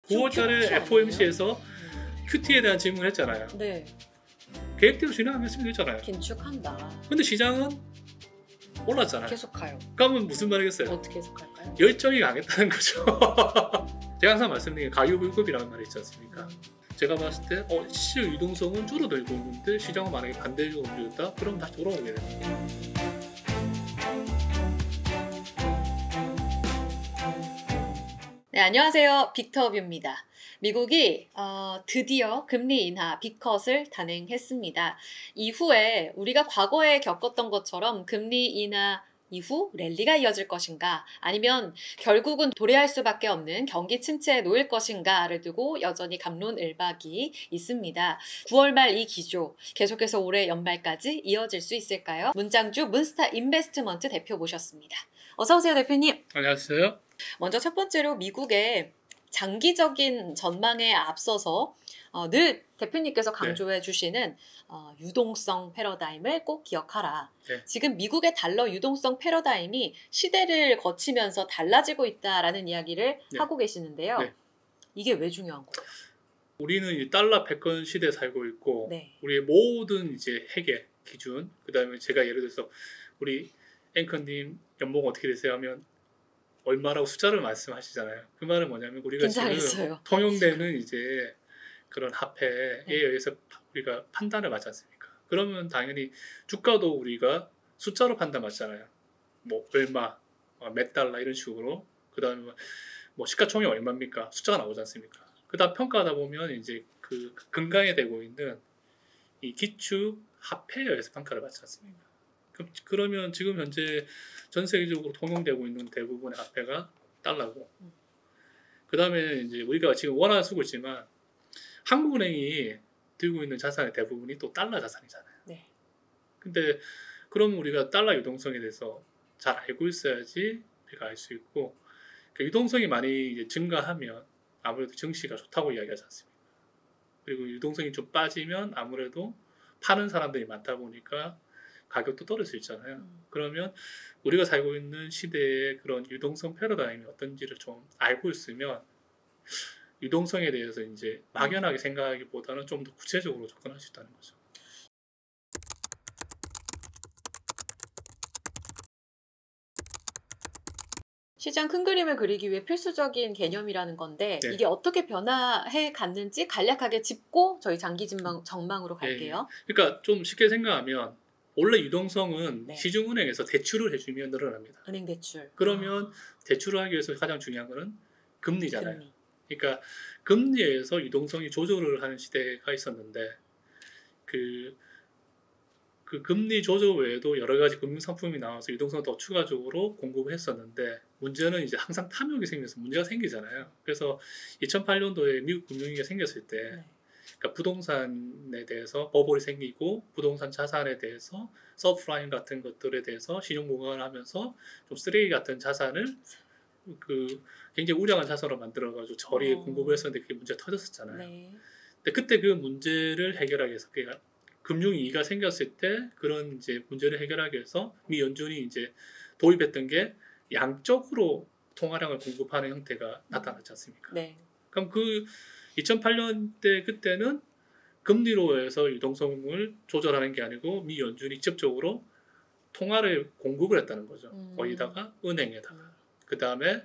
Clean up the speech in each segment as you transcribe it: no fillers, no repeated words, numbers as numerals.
9월달에 FOMC에서 QT에 대한 질문을 했잖아요. 네. 계획대로 진행하면 되잖아요. 긴축한다. 근데 시장은 올랐잖아요. 계속 가요. 그러면 무슨 말이겠어요? 어떻게 계속 갈까요? 열정이 강했다는 거죠. 제가 항상 말씀드린 게 가유불급이라는 말이 있지 않습니까? 제가 봤을 때 시장 유동성은 줄어들고 있는데 시장은 만약에 반대적으로 움직였다? 그럼 다시 돌아오게 됩니다. 네, 안녕하세요. 빅터뷰입니다. 미국이 드디어 금리 인하 빅컷을 단행했습니다. 이후에 우리가 과거에 겪었던 것처럼 금리 인하 이후 랠리가 이어질 것인가, 아니면 결국은 도래할 수밖에 없는 경기 침체에 놓일 것인가를 두고 여전히 갑론을박이 있습니다. 9월 말 이 기조 계속해서 올해 연말까지 이어질 수 있을까요? 문장주 문스타 인베스트먼트 대표 모셨습니다. 어서 오세요, 대표님. 안녕하세요. 먼저 첫 번째로 미국의 장기적인 전망에 앞서서 늘 대표님께서 강조해 주시는 유동성 패러다임을 꼭 기억하라. 네. 지금 미국의 달러 유동성 패러다임이 시대를 거치면서 달라지고 있다라는 이야기를 하고 계시는데요. 네. 이게 왜 중요한 거예요? 우리는 이 달러 패권 시대에 살고 있고, 네. 우리의 모든 이제 회계 기준, 그다음에 제가 예를 들어서 우리 앵커님 연봉 어떻게 되세요 하면 얼마라고 숫자를 말씀하시잖아요. 그 말은 뭐냐면 우리가 긴장했어요. 지금 통용되는 이제 그런 화폐에 네. 의해서 우리가 판단을 받지 않습니까? 그러면 당연히 주가도 우리가 숫자로 판단받잖아요. 뭐 얼마, 몇 달러 이런 식으로. 그다음에 뭐 시가총액 얼마입니까? 숫자가 나오지 않습니까? 그다음 평가하다 보면 이제 그 근간에 되고 있는 이 기축 화폐에 의해서 평가를 받지 않습니까? 그러면 지금 현재 전 세계적으로 통용되고 있는 대부분의 화폐가 달러고, 그 다음에 이제 우리가 지금 원화를 쓰고 있지만 한국은행이 들고 있는 자산의 대부분이 또 달러 자산이잖아요. 네. 근데 그럼 우리가 달러 유동성에 대해서 잘 알고 있어야지 우리가 알 수 있고, 그 유동성이 많이 이제 증가하면 아무래도 증시가 좋다고 이야기하지 않습니까? 그리고 유동성이 좀 빠지면 아무래도 파는 사람들이 많다 보니까 가격도 떨어질 수 있잖아요. 그러면 우리가 살고 있는 시대의 그런 유동성 패러다임이 어떤지를 좀 알고 있으면 유동성에 대해서 이제 막연하게 생각하기보다는 좀 더 구체적으로 접근할 수 있다는 거죠. 시장 큰 그림을 그리기 위해 필수적인 개념이라는 건데, 네. 이게 어떻게 변화해 갔는지 간략하게 짚고 저희 장기 전망으로 갈게요. 그러니까 좀 쉽게 생각하면 원래 유동성은 네. 시중은행에서 대출을 해주면 늘어납니다. 은행 대출. 그러면 대출을 하기 위해서 가장 중요한 거는 금리잖아요. 금리. 그러니까 금리에서 유동성이 조절을 하는 시대가 있었는데, 그 금리 조절 외에도 여러 가지 금융 상품이 나와서 유동성을 더 추가적으로 공급을 했었는데, 문제는 이제 항상 탐욕이 생겨서 문제가 생기잖아요. 그래서 2008년도에 미국 금융위기가 생겼을 때, 네. 그러니까 부동산에 대해서 버블이 생기고 부동산 자산에 대해서 서브프라임 같은 것들에 대해서 신용 보강을 하면서 좀 쓰레기 같은 자산을 그 굉장히 우량한 자산으로 만들어가지고 저리에 공급을 했었는데 그게 문제가 터졌었잖아요. 네. 근데 그때 그 문제를 해결하기 위해서, 그러니까 금융위기가 생겼을 때 그런 이제 문제를 해결하기 위해서 미 연준이 이제 도입했던 게 양적으로 통화량을 공급하는 형태가 나타났지 않습니까? 네. 그럼 그 2008년 때 그때는 금리로 해서 유동성을 조절하는 게 아니고 미 연준이 직접적으로 통화를 공급을 했다는 거죠. 거기다가 은행에다가. 그 다음에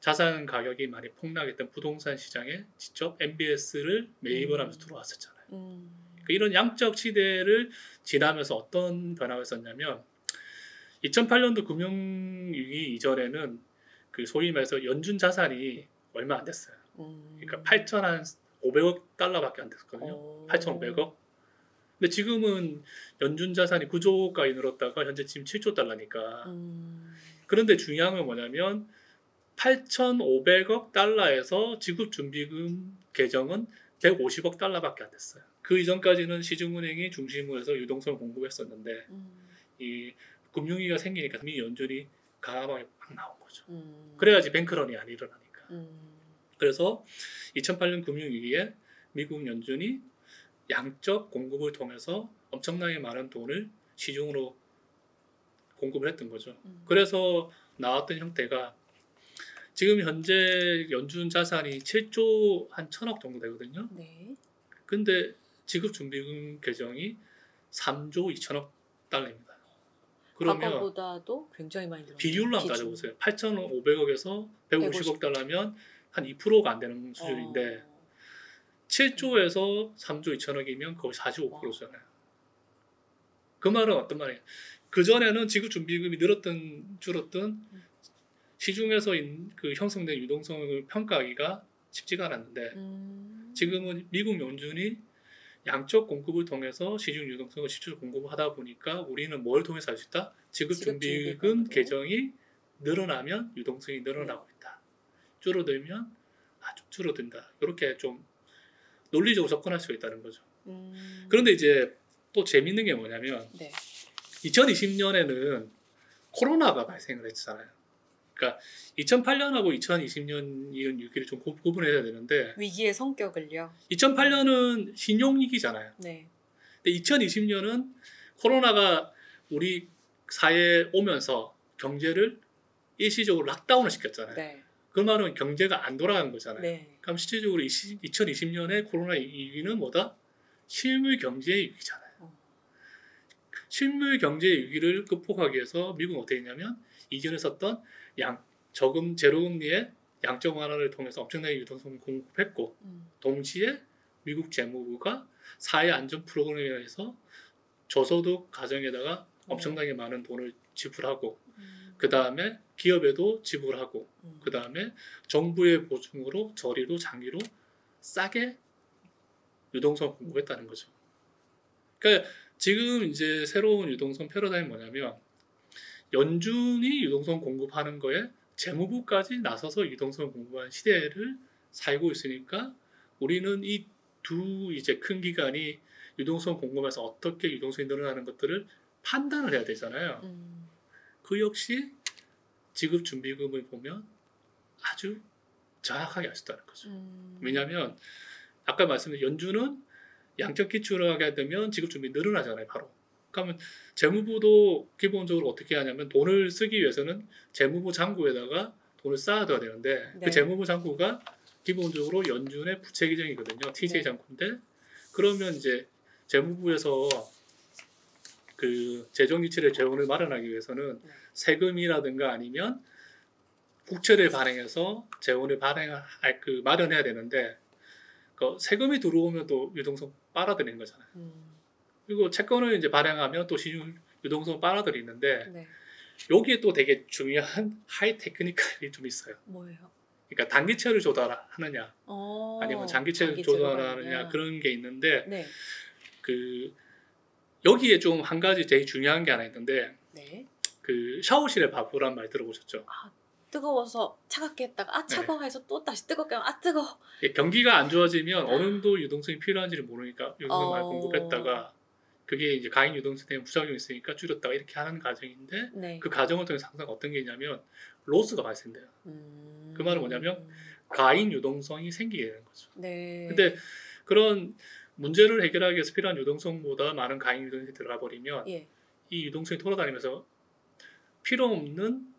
자산 가격이 많이 폭락했던 부동산 시장에 직접 MBS를 매입을 하면서 들어왔었잖아요. 그러니까 이런 양적 시대를 지나면서 어떤 변화가 있었냐면, 2008년도 금융위기 이전에는 그 소위 말해서 연준 자산이 얼마 안 됐어요. 그러니까 8,500억 달러밖에 안 됐거든요. 8,500억. 근데 지금은 연준 자산이 9조까지 늘었다가 현재 지금 7조 달러니까. 그런데 중요한 건 뭐냐면 8,500억 달러에서 지급준비금 계정은 150억 달러밖에 안 됐어요. 그 이전까지는 시중은행이 중심으로 해서 유동성을 공급했었는데, 이 금융위기가 생기니까 미 연준이 과감하게 막 나온 거죠. 그래야지 뱅크런이 안 일어나니까. 그래서 2008년 금융위기에 미국 연준이 양적 공급을 통해서 엄청나게 많은 돈을 시중으로 공급을 했던 거죠. 그래서 나왔던 형태가 지금 현재 연준 자산이 7조 한 1천억 정도 되거든요. 네. 근데 지급준비금 계정이 3조 2천억 달러입니다. 그러면 과거보다도 굉장히 많이 늘었네요. 비율로 한번 따져보세요. 8,500억에서 150억 달러면 한 2%가 안 되는 수준인데 7조에서 3조 2천억이면 거의 45%잖아요. 그 말은 어떤 말이에요? 그전에는 지급준비금이 늘었든 줄었든 시중에서 그 형성된 유동성을 평가하기가 쉽지가 않았는데 지금은 미국 연준이 양적 공급을 통해서 시중 유동성을 실질적으로 공급하다 보니까 우리는 뭘 통해서 할 수 있다? 지급준비금 계정이 늘어나면 유동성이 늘어나고 있다. 줄어들면 아주 줄어든다. 이렇게 좀 논리적으로 접근할 수 있다는 거죠. 그런데 이제 또 재밌는 게 뭐냐면 네. 2020년에는 코로나가 발생을 했잖아요. 그러니까 2008년하고 2020년 이런 위기를 좀 구분해야 되는데 위기의 성격을요. 2008년은 신용위기잖아요. 네. 근데 2020년은 코로나가 우리 사회에 오면서 경제를 일시적으로 락다운을 시켰잖아요. 네. 그 말은 경제가 안 돌아간 거잖아요. 네. 그럼 실질적으로 2020년에 코로나 위기는 뭐다? 실물 경제의 위기잖아요. 실물 경제의 위기를 극복하기 위해서 미국은 어떻게 했냐면 이전에 썼던 저금 제로금리의 양적 완화를 통해서 엄청나게 유동성을 공급했고 동시에 미국 재무부가 사회 안전 프로그램에 의해서 저소득 가정에다가 엄청나게 많은 돈을 지불하고 그 다음에 기업에도 지불하고 그 다음에 정부의 보증으로 저리로 장기로 싸게 유동성을 공급했다는 거죠. 그러니까 지금 이제 새로운 유동성 패러다임이 뭐냐면 연준이 유동성 공급하는 거에 재무부까지 나서서 유동성 공급하는 시대를 살고 있으니까 우리는 이 두 이제 큰 기관이 유동성 공급에서 어떻게 유동성이 늘어나는 것들을 판단을 해야 되잖아요. 그 역시 지급준비금을 보면 아주 정확하게 알 수 있다는 거죠. 왜냐하면 아까 말씀드린 연준은 양적 기출을 하게 되면 지급준비 늘어나잖아요. 바로. 그러면 재무부도 기본적으로 어떻게 하냐면 돈을 쓰기 위해서는 재무부 잔고에다가 돈을 쌓아둬야 되는데 네. 그 재무부 잔고가 기본적으로 연준의 부채 기정이거든요. TJ 네. 잔고인데 그러면 이제 재무부에서 그 재정기치의 재원을 마련하기 위해서는 세금이라든가 아니면 국채를 발행해서 재원을 마련해야 되는데 그 세금이 들어오면 또 유동성 빨아들이는 거잖아요. 그리고 채권을 이제 발행하면 또 시중 유동성 빨아들이는데 네. 여기에 또 되게 중요한 하이 테크니컬이 좀 있어요. 뭐예요? 그러니까 단기채를 조달하느냐 아니면 장기채를 조달하느냐 그런 게 있는데 네. 그 여기에 좀 한 가지 되게 중요한 게 하나 있는데 네. 그 샤워실의 바보란 말 들어보셨죠? 뜨거워서 차갑게 했다가 차가워 해서 또 다시 뜨겁게 하면 뜨거워. 경기가 안 좋아지면 어느 정도 유동성이 필요한지를 모르니까 유동성 많이 공급했다가 그게 이제 가인 유동성 때문에 부작용이 있으니까 줄였다가 이렇게 하는 과정인데 네. 그 과정을 통해서 항상 어떤 게 있냐면 로스가 발생돼요. 그 말은 뭐냐면 가인 유동성이 생기게 되는 거죠. 네. 근데 그런 문제를 해결하기 위해서 필요한 유동성보다 많은 가인 유동성이 들어가 버리면 예. 이 유동성이 돌아다니면서 필요 없는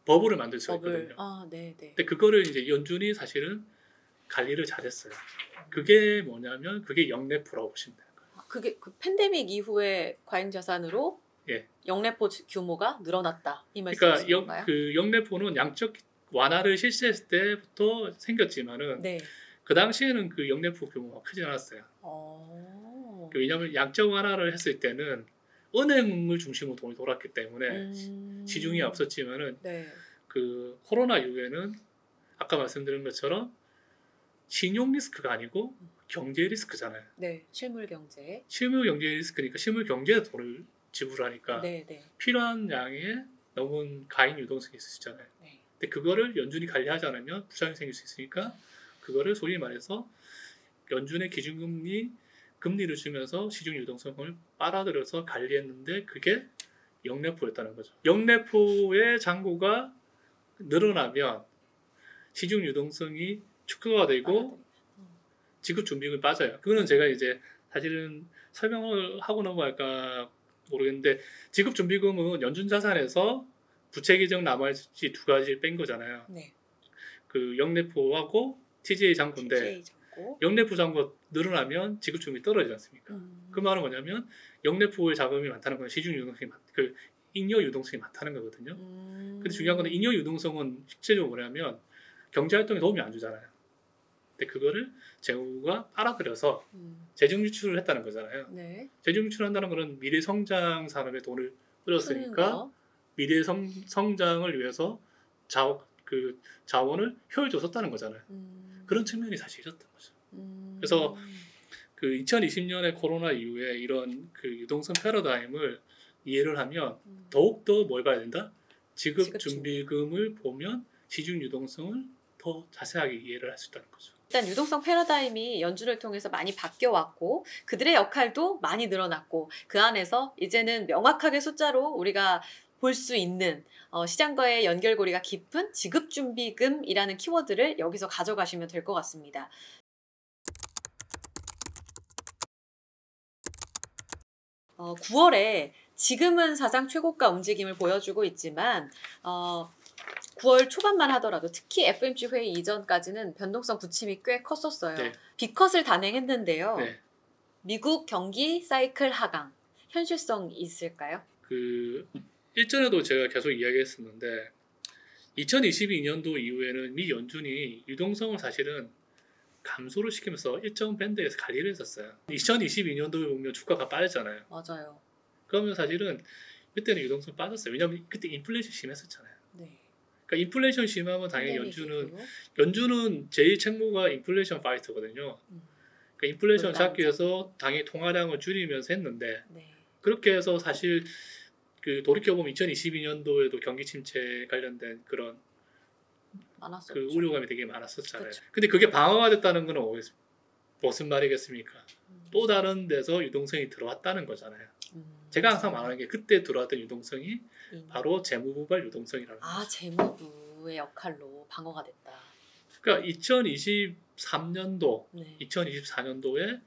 버블을 만들 수가 있거든요. 네. 근데 그거를 이제 연준이 사실은 관리를 잘했어요. 그게 뭐냐면 그게 영래포라고 보시면 돼요. 그게 그 팬데믹 이후에 과잉 자산으로 예. 영래포 규모가 늘어났다 이 말씀이신가요? 그러니까 그 영래포는 양적 완화를 실시했을 때부터 생겼지만은 네. 그 당시에는 그 영래포 규모가 크지 않았어요. 왜냐하면 양적 완화를 했을 때는 은행을 중심으로 돈이 돌았기 때문에 시중이 없었지만은 네. 그 코로나 이후에는 아까 말씀드린 것처럼 신용 리스크가 아니고 경제 리스크잖아요. 네, 실물 경제. 실물 경제 리스크니까 실물 경제에 돈을 지불하니까 네, 네. 필요한 양의 너무 가인 유동성이 있을 수 있잖아요. 네. 근데 그거를 연준이 관리하지 않으면 부작용이 생길 수 있으니까 그거를 소위 말해서 연준의 기준금리 금리를 주면서 시중 유동성을 빨아들여서 관리했는데 그게 영래포였다는 거죠. 영래포의 잔고가 늘어나면 시중 유동성이 축소가 되고 지급준비금이 빠져요. 그거는 제가 이제 사실은 설명을 하고 넘어갈까 모르겠는데 지급준비금은 연준자산에서 부채 기정 나머지 두 가지를 뺀 거잖아요. 네. 그 영래포하고 TJ 잔고인데 TJ 잔고. 영래포 잔고 늘어나면 지급 주문이 떨어지지 않습니까? 그 말은 뭐냐면 영래포의 자금이 많다는 건 시중 유동성이 그 잉여 유동성이 많다는 거거든요. 근데 중요한 건 잉여 유동성은 실제적으로 뭐냐면 경제 활동에 도움이 안 주잖아요. 근데 그거를 재무부가 빨아들여서 재정 유출을 했다는 거잖아요. 네. 재정 유출한다는 거는 미래 성장 산업에 돈을 푸는 끌었으니까 거. 미래 성장을 위해서 그 자원을 효율적으로 썼다는 거잖아요. 그런 측면이 사실 있었던 거죠. 그래서 그 2020년의 코로나 이후에 이런 그 유동성 패러다임을 이해를 하면 더욱더 뭘 봐야 된다? 지급 준비금을 보면 시중 유동성을 더 자세하게 이해를 할 수 있다는 거죠. 일단 유동성 패러다임이 연준을 통해서 많이 바뀌어왔고 그들의 역할도 많이 늘어났고 그 안에서 이제는 명확하게 숫자로 우리가 볼 수 있는 시장과의 연결고리가 깊은 지급준비금이라는 키워드를 여기서 가져가시면 될 것 같습니다. 어, 9월에 지금은 사상 최고가 움직임을 보여주고 있지만 9월 초반만 하더라도 특히 FOMC 회의 이전까지는 변동성 부침이 꽤 컸었어요. 네. B컷을 단행했는데요. 네. 미국 경기 사이클 하강 현실성 있을까요? 그 일전에도 제가 계속 이야기했었는데 2022년도 이후에는 미 연준이 유동성을 사실은 감소를 시키면서 일정 밴드에서 관리를 했었어요. 2022년도에 보면 주가가 빠졌잖아요. 맞아요. 그러면 사실은 그때는 유동성 빠졌어요. 왜냐하면 그때 인플레이션 심했었잖아요. 네. 그러니까 인플레이션 심하면 당연히 연준은 제일 책무가 인플레이션 파이터거든요. 그러니까 인플레이션 잡기 위해서 당연히 통화량을 줄이면서 했는데 네. 그렇게 해서 사실 그 돌이켜보면 2022년도에도 경기 침체 관련된 그런 많았었죠. 그 우려감이 되게 많았었잖아요. 그쵸. 근데 그게 방어가 됐다는 건 무슨 말이겠습니까? 또 다른 데서 유동성이 들어왔다는 거잖아요. 제가 항상 말하는 게 그때 들어왔던 유동성이 바로 재무부발 유동성이라는 거죠. 아, 재무부의 역할로 방어가 됐다. 그러니까 2023년도, 네. 2024년도에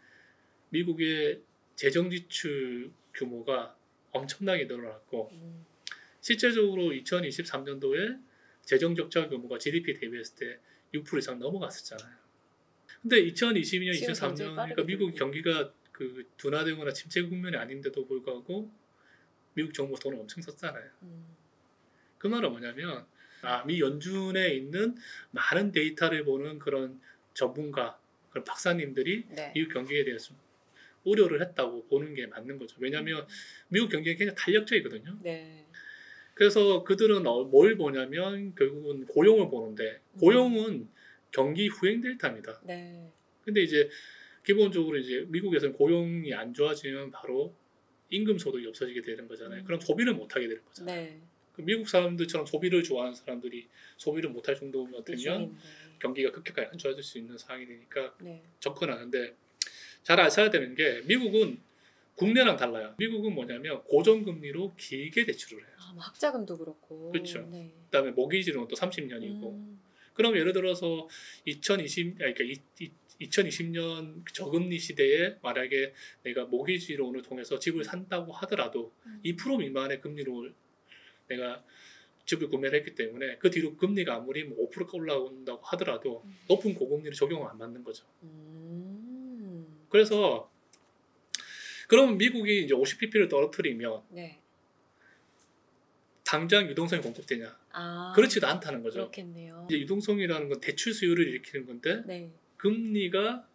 미국의 재정 지출 규모가 엄청나게 늘어났고 실제적으로 2023년도에 재정 적자 규모가 GDP 대비했을 때 6% 이상 넘어갔었잖아요. 근데 2022년, 23년 그러니까 미국 경기가 그 둔화되거나 침체 국면이 아닌데도 불구하고 미국 정부가 돈을 엄청 썼잖아요. 그 말은 뭐냐면 미 연준에 있는 많은 데이터를 보는 그런 전문가, 그런 박사님들이 네. 미국 경기에 대해서 우려를 했다고 보는 게 맞는 거죠. 왜냐하면 미국 경기가 굉장히 탄력적이거든요. 네. 그래서 그들은 뭘 보냐면 결국은 고용을 보는데 고용은 경기 후행 데이터입니다. 네. 근데 이제 기본적으로 이제 미국에서는 고용이 안 좋아지면 바로 임금 소득이 없어지게 되는 거잖아요. 그럼 소비를 못 하게 되는 거잖아요. 네. 미국 사람들처럼 소비를 좋아하는 사람들이 소비를 못 할 정도면 되면 경기가 급격하게 안 좋아질 수 있는 상황이 되니까 네. 접근하는데 잘 아셔야 되는 게 미국은 국내랑 달라요. 미국은 뭐냐면 고정금리로 길게 대출을 해요. 뭐 학자금도 그렇고. 그렇죠. 네. 그다음에 모기지로는 또 30년이고. 그럼 예를 들어서 2020년 저금리 시대에 만약에 내가 모기지론을 통해서 집을 산다고 하더라도 2% 미만의 금리로 내가 집을 구매를 했기 때문에 그 뒤로 금리가 아무리 뭐 5%가 올라온다고 하더라도 높은 고금리를 적용을 안 받는 거죠. 그래서 그러면 미국이 이제 50pp를 떨어뜨리면 네. 당장 유동성이 공급되냐? 그렇지도 않다는 거죠. 그렇겠네요. 이제 유동성이라는 건 대출 수요를 일으키는 건데 네. 금리가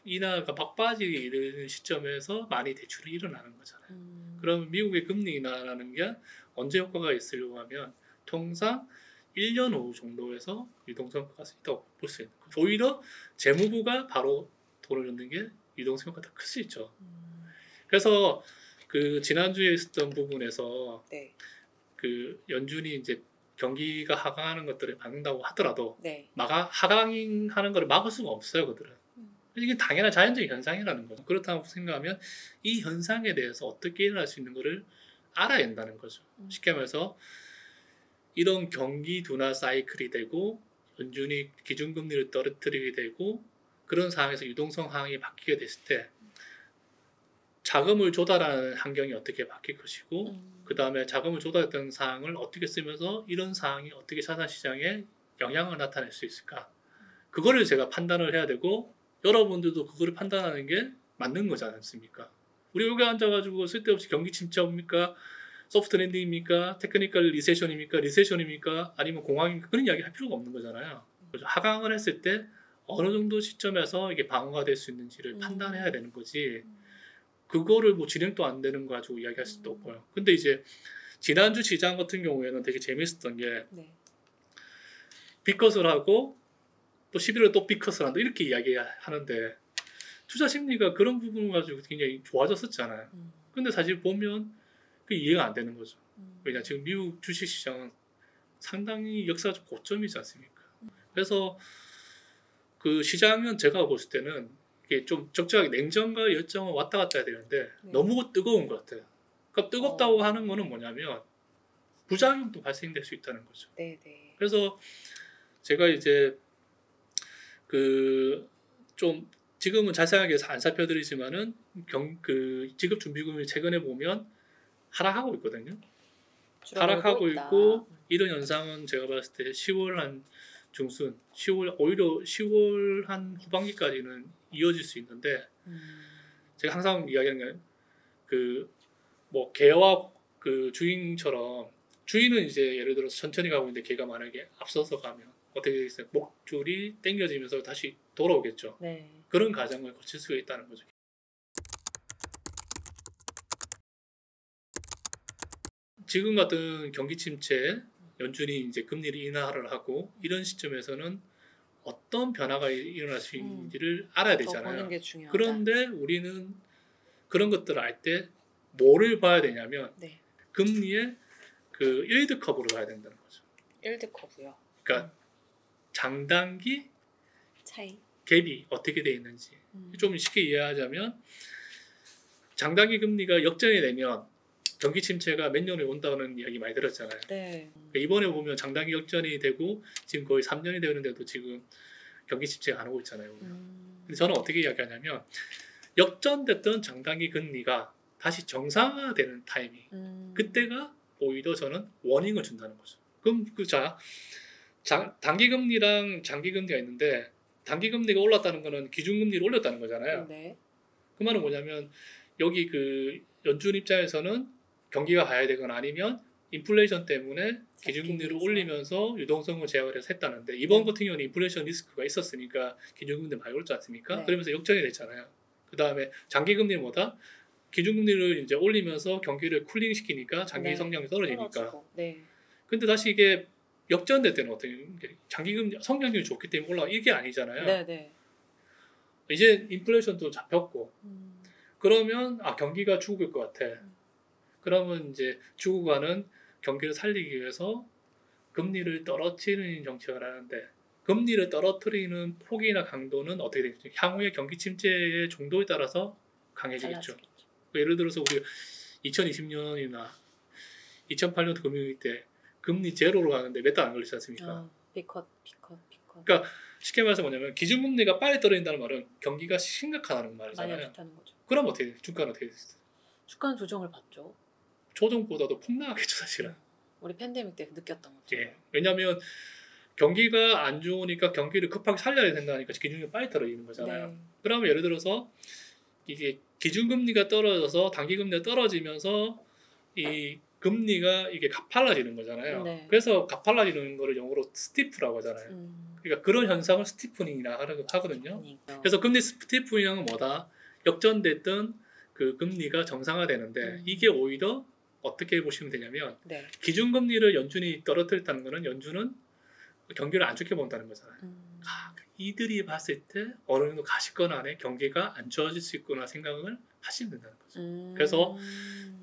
인하가 막 빠지게 이르는 시점에서 많이 대출이 일어나는 거잖아요. 그러면 미국의 금리 인하라는 게 언제 효과가 있으려고 하면 통상 1년 후 정도에서 유동성 효과가 있다고 볼 수 있는 거죠. 오히려 재무부가 바로 돈을 넣는 게 유동성 효과가 더 클 수 있죠. 그래서 그 지난주에 있었던 부분에서 네. 그 연준이 이제 경기가 하강하는 것들을 막는다고 하더라도 네. 하강하는 것을 막을 수가 없어요, 그들은. 이게 당연한 자연적인 현상이라는 거죠. 그렇다고 생각하면 이 현상에 대해서 어떻게 일어날 수 있는 것을 알아야 한다는 거죠. 쉽게 말해서 이런 경기 둔화 사이클이 되고 연준이 기준금리를 떨어뜨리게 되고 그런 상황에서 유동성 상황이 바뀌게 됐을 때 자금을 조달하는 환경이 어떻게 바뀔 것이고 그 다음에 자금을 조달했던 상황을 어떻게 쓰면서 이런 상황이 어떻게 자산시장에 영향을 나타낼 수 있을까? 그거를 제가 판단을 해야 되고 여러분들도 그거를 판단하는 게 맞는 거지 않습니까? 우리 여기 앉아가지고 쓸데없이 경기 침체입니까? 소프트 랜딩입니까? 테크니컬 리세션입니까? 아니면 공황입니까? 그런 이야기 할 필요가 없는 거잖아요. 그래서 하강을 했을 때 어느 정도 시점에서 이게 방어가 될 수 있는지를 판단해야 되는 거지. 그거를 뭐 진행도 안 되는 거 가지고 이야기할 수도 없고요. 근데 이제 지난주 시장 같은 경우에는 되게 재밌었던 게 네. 빅컷을 하고 또 11월에 또 빅컷을 한다 이렇게 이야기하는데 투자 심리가 그런 부분을 가지고 굉장히 좋아졌었잖아요. 근데 사실 보면 그 이해가 안 되는 거죠. 왜냐 지금 미국 주식시장은 상당히 역사적 고점이지 않습니까? 그래서 그 시장은 제가 봤을 때는 이게 좀 적절하게 냉정과 열정은 왔다 갔다 해야 되는데 네. 너무 뜨거운 것 같아요. 그러니까 뜨겁다고 하는 거는 뭐냐면 부작용도 발생될 수 있다는 거죠. 네네. 그래서 제가 이제 그 좀 지금은 자세하게 안 살펴드리지만은 그 지급준비금이 최근에 보면 하락하고 있거든요. 하락하고 있고 이런 현상은 제가 봤을 때 10월 한 중순, 10월 오히려 10월 한 후반기까지는 이어질 수 있는데 제가 항상 이야기하는 게 뭐 개와 그 주인처럼 주인은 이제 예를 들어서 천천히 가고 있는데 개가 만약에 앞서서 가면 어떻게 되겠어요? 목줄이 당겨지면서 다시 돌아오겠죠. 네. 그런 과정을 거칠 수가 있다는 거죠. 지금 같은 경기 침체, 연준이 이제 금리를 인하를 하고 이런 시점에서는 어떤 변화가 일어날 수 있는지를 알아야 더 보는 되잖아요. 게 중요하다. 그런데 우리는 그런 것들을 알 때 뭐를 봐야 되냐면 네. 금리의 그 일드 커브를 봐야 된다는 거죠. 일드 커브요. 그러니까 장단기 차이. 갭이 어떻게 돼 있는지 좀 쉽게 이해하자면 장단기 금리가 역전이 되면 경기 침체가 몇 년에 온다는 이야기 많이 들었잖아요. 네. 그러니까 이번에 보면 장단기 역전이 되고 지금 거의 3년이 되는데도 지금 경기 침체가 안 오고 있잖아요. 근데 저는 어떻게 이야기하냐면 역전됐던 장단기 금리가 다시 정상화되는 타이밍 그때가 오히려 저는 워닝을 준다는 거죠. 그럼 단기 금리랑 장기 금리가 있는데 단기 금리가 올랐다는 거는 기준 금리를 올렸다는 거잖아요. 네. 그 말은 뭐냐면 여기 그 연준 입장에서는 경기가 가야 되거나 아니면 인플레이션 때문에 기준금리를 올리면서 유동성을 제어해서 했다는데 이번 같은 경우는 인플레이션 리스크가 있었으니까 기준금리 많이 올지 않습니까? 네. 그러면서 역전이 됐잖아요. 그 다음에 장기금리는 뭐다? 기준금리를 이제 올리면서 경기를 쿨링 시키니까 장기 네. 성장이 떨어지니까. 떨어지고. 네. 근데 다시 이게 역전될 때는 어떻게 장기금리 성장률이 좋기 때문에 올라가 이게 아니잖아요. 네, 네. 이제 인플레이션도 잡혔고 그러면 경기가 죽을 것 같아. 그러면 이제 죽어가는 경기를 살리기 위해서 금리를 떨어뜨리는 정책을 하는데 금리를 떨어뜨리는 폭이나 강도는 어떻게 되겠죠? 향후의 경기 침체의 정도에 따라서 강해지겠죠. 예를 들어서 우리 2020년이나 2008년 금융위기 때 금리 제로로 가는데 몇 달 안 걸리지 않습니까? 빅컷. 그러니까 쉽게 말해서 뭐냐면 기준금리가 빨리 떨어진다는 말은 경기가 심각하다는 많이 말이잖아요. 안 좋다는 거죠. 그럼 어떻게 돼? 주가는 어떻게 됐어요? 주가는 조정을 받죠. 조정보다도 폭락하겠죠 사실은. 우리 팬데믹 때 느꼈던 거죠. 예. 왜냐하면 경기가 안 좋으니까 경기를 급하게 살려야 된다니까 기준금리가 빨리 떨어지는 거잖아요. 네. 그러면 예를 들어서 이게 기준금리가 떨어져서 단기금리가 떨어지면서 이 금리가 이게 가팔라지는 거잖아요. 네. 그래서 가팔라지는 거를 영어로 스티프라고 하잖아요. 그러니까 그런 현상을 스티프닝이라 하거든요. 그래서 금리 스티프닝은 뭐다? 역전됐던 그 금리가 정상화되는데 이게 오히려 어떻게 보시면 되냐면 네. 기준금리를 연준이 떨어뜨렸다는 거는 연준은 경기를 안 좋게 본다는 거잖아요. 이들이 봤을 때 어느 정도 가시권 안에 경기가 안 좋아질 수 있구나 생각을 하시면 된다는 거죠. 그래서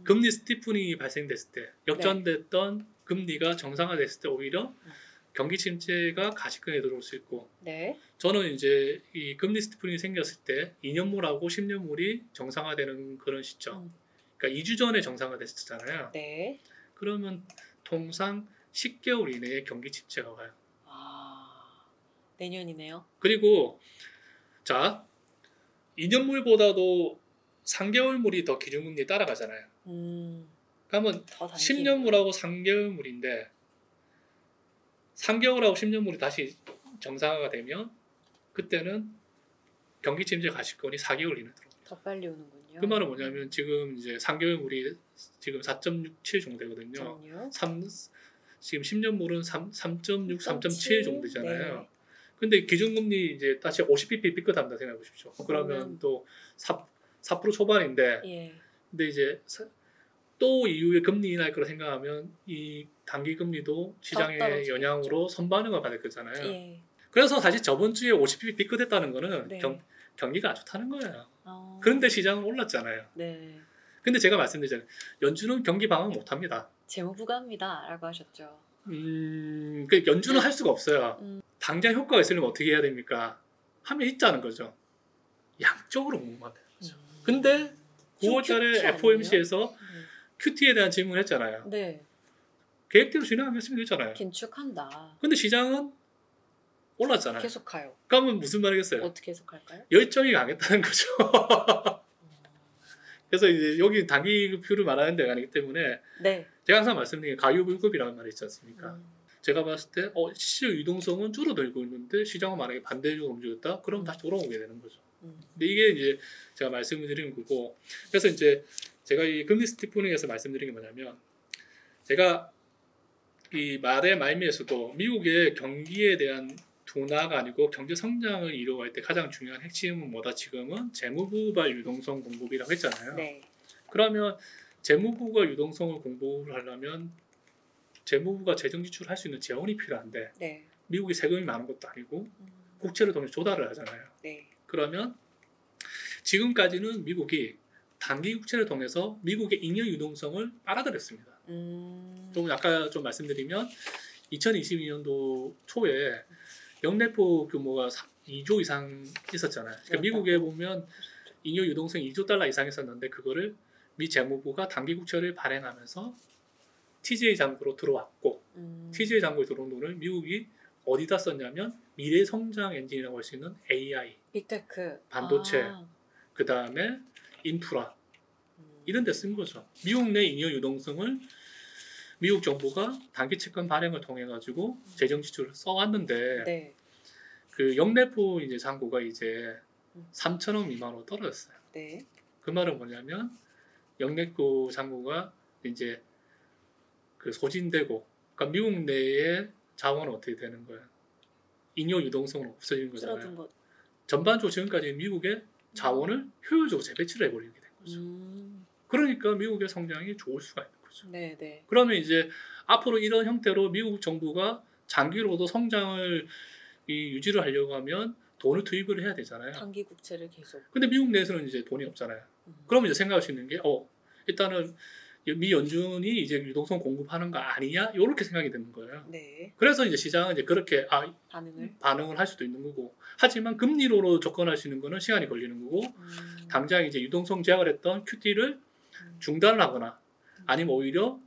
금리 스티프닝이 발생됐을 때 역전됐던 금리가 정상화됐을 때 오히려 경기 침체가 가시권에 들어올 수 있고 네. 저는 이제 이 금리 스티프닝이 생겼을 때 2년물하고 10년물이 정상화되는 그런 시점 그러니까 2주 전에 정상화됐었잖아요. 네. 그러면 통상 10개월 이내에 경기 침체가 와요. 내년이네요. 그리고 자 2년물보다도 3개월물이 더 기준금리 따라가잖아요. 그러면 10년물하고 3개월물인데 3개월하고 10년물이 다시 정상화가 되면 그때는 경기 침체 가시권이 4개월 이내 들어옵니다. 더 빨리 오는군요. 그 말은 뭐냐면 지금 이제 3개월물이 지금 4.67 정도 되거든요. 전요? 지금 10년물은 3.6, 3.7 정도 되잖아요. 네. 근데 기준금리 이제 다시 50bp 삐끗합니다. 생각해 보십시오. 그러면 또 4% 초반인데 예. 근데 이제 또 이후에 금리 인하할 거라 생각하면 이 단기 금리도 시장의 떨어지겠죠. 영향으로 선반영을 받을 거잖아요. 예. 그래서 사실 저번 주에 50bp 삐끗했다는 거는 네. 경기가 안 좋다는 거예요. 어. 그런데 시장은 올랐잖아요. 네. 근데 제가 말씀드렸잖아요. 연준은 경기 방어 못 합니다. 재무부가입니다라고 하셨죠. 그 연준은 할 수가 없어요. 당장 효과가 있으려면 어떻게 해야 됩니까? 하면 있자는 거죠. 양쪽으로 공부하면 되는 거죠. 근데 9월달에 FOMC에서 QT에 대한 질문을 했잖아요. 네. 계획대로 진행하겠습니다 했잖아요. 긴축한다. 근데 시장은 올랐잖아요. 계속 가요. 그러면 무슨 말이겠어요? 어떻게 해석할까요? 열정이 강했다는 거죠. 그래서 이제 여기 단기표를 말하는 데가 아니기 때문에 네. 제가 항상 말씀드린 게 가유불급이라는 말이 있지 않습니까? 제가 봤을 때 시장 유동성은 줄어들고 있는데 시장은 만약에 반대적으로 움직였다? 그럼 다시 돌아오게 되는 거죠. 근데 이게 이제 제가 말씀을 드리는 거고 그래서 이제 제가 이 금리 스티프닝에서 말씀드린 게 뭐냐면 제가 이 말의 말미에서도 미국의 경기에 대한 둔화가 아니고 경제 성장을 이루어갈 때 가장 중요한 핵심은 뭐다 지금은 재무부발 유동성 공급이라고 했잖아요. 네. 그러면 재무부가 유동성을 공급을 하려면 재무부가 재정 지출을 할 수 있는 재원이 필요한데 네. 미국이 세금이 많은 것도 아니고 국채를 통해서 조달을 하잖아요. 네. 그러면 지금까지는 미국이 단기 국채를 통해서 미국의 잉여 유동성을 빨아들였습니다. 좀 아까 좀 말씀드리면 2022년도 초에 역내포 규모가 2조 이상 있었잖아요. 그러니까 미국에 보면 잉여 유동성이 2조 달러 이상 있었는데 그거를 미 재무부가 단기 국채를 발행하면서 TGA 잔고로 들어왔고 TGA 잔고에 들어온 돈을 미국이 어디다 썼냐면 미래 성장 엔진이라고 할 수 있는 AI, 빅테크, 반도체, 그 다음에 인프라 이런 데 쓴 거죠. 미국 내 잉여 유동성을 미국 정부가 단기 채권 발행을 통해 가지고 재정 지출을 써왔는데 네. 그 역내포 이제 잔고가 이제 3천억 미만으로 떨어졌어요. 네. 그 말은 뭐냐면 역내포 잔고가 이제 그 소진되고 그러니까 미국 내의 자원은 어떻게 되는 거예요? 잉여 유동성은 없어지는 거잖아요. 줄어든 것. 전반적으로 지금까지 미국의 자원을 효율적으로 재배치를 해버리게 된 거죠. 그러니까 미국의 성장이 좋을 수가 있는 거죠. 네, 네. 그러면 이제 앞으로 이런 형태로 미국 정부가 장기로도 성장을 유지를 하려고 하면 돈을 투입을 해야 되잖아요. 단기 국채를 계속. 근데 미국 내에서는 이제 돈이 없잖아요. 그러면 이제 생각할 수 있는 게 일단은 미 연준이 이제 유동성 공급하는 거 아니냐? 이렇게 생각이 드는 거예요. 네. 그래서 이제 시장은 이제 그렇게 반응을 할 수도 있는 거고, 하지만 금리로 접근할 수 있는 거는 시간이 걸리는 거고, 당장 이제 유동성 제약을 했던 QT를 중단을 하거나, 아니면 오히려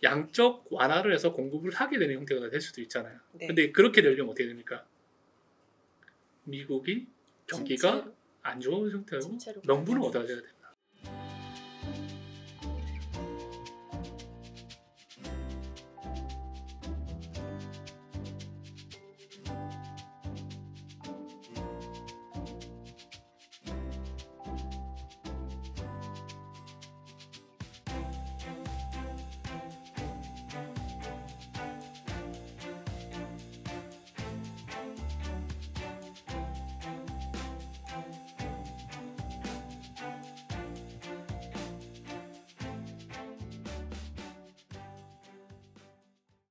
양적 완화를 해서 공급을 하게 되는 형태가 될 수도 있잖아요. 네. 근데 그렇게 되려면 어떻게 됩니까? 미국이 경기가 안 좋은 상태로 명분을 얻어야 됩니다.